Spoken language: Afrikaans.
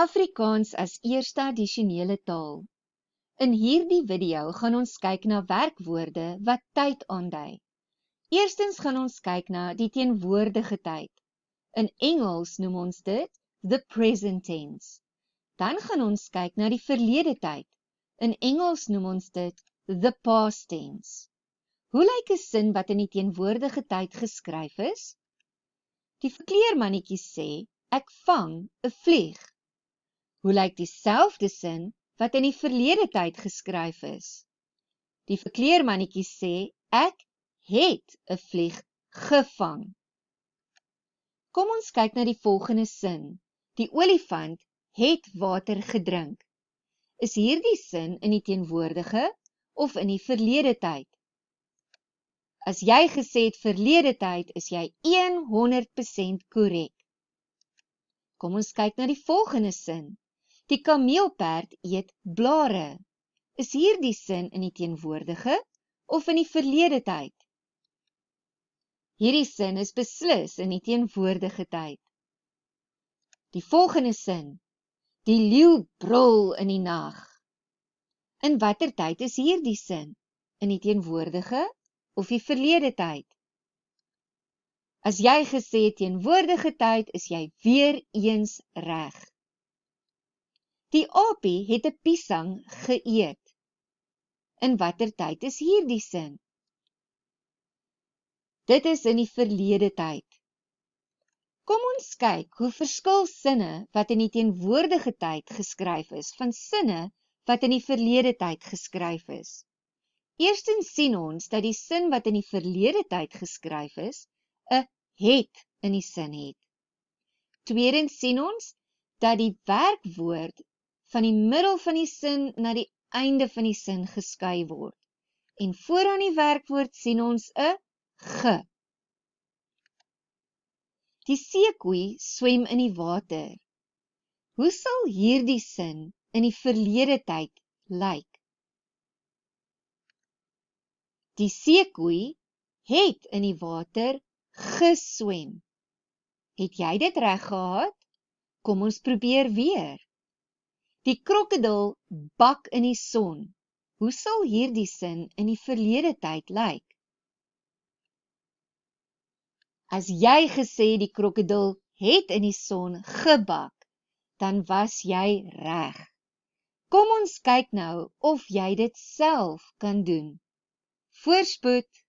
Afrikaans as eerste addisionele taal. In hierdie video gaan ons kyk na werkwoorde wat tyd aandui. Eerstens gaan ons kyk na die teenwoordige tyd. In Engels noem ons dit the present tense. Dan gaan ons kyk na die verlede tyd. In Engels noem ons dit the past tense. Hoe lyk 'n sin wat in die teenwoordige tyd geskryf is? Die verkleermannetjie sê, ek vang 'n vlieg. Hoe lyk dieselfde sin wat in die verlede tyd geskryf is? Die verkleermannetjie sê, ek het 'n vlieg gevang. Kom ons kyk na die volgende sin. Die olifant het water gedrink. Is hierdie sin in die teenwoordige of in die verlede tyd? As jy gesê het verlede tyd, is jy 100% korrek. Kom ons kyk na die volgende sin. Die kameelperd eet blare. Is hierdie sin in die teenwoordige of in die verlede tyd? Hierdie sin is beslis in die teenwoordige tyd. Die volgende sin. Die leeu brul in die nag. In watter tyd is hierdie sin? In die teenwoordige of die verlede tyd? As jy gesê het teenwoordige tyd, is jy weer eens reg. Die aapie het 'n piesang geëet. In watter tyd is hierdie sin? Dit is in die verlede tyd. Kom ons kyk hoe verskil sinne wat in die teenwoordige tyd geskryf is van sinne wat in die verlede tyd geskryf is. Eerstens sien ons dat die sin wat in die verlede tyd geskryf is, 'n het in die sin het. Tweedens sien ons dat die werkwoord van die middel van die sin na die einde van die sin geskei word. En vooraan die werkwoord sien ons 'n ge. Die seekoei swem in die water. Hoe sal hierdie sin in die verlede tyd lyk? Die seekoei het in die water geswem. Het jy dit reg gehad? Kom ons probeer weer. Die krokodil bak in die son. Hoe sal hierdie sin in die verlede tyd lyk? As jy gesê die krokodil het in die son gebak, dan was jy reg. Kom ons kyk nou of jy dit self kan doen. Voorspoed!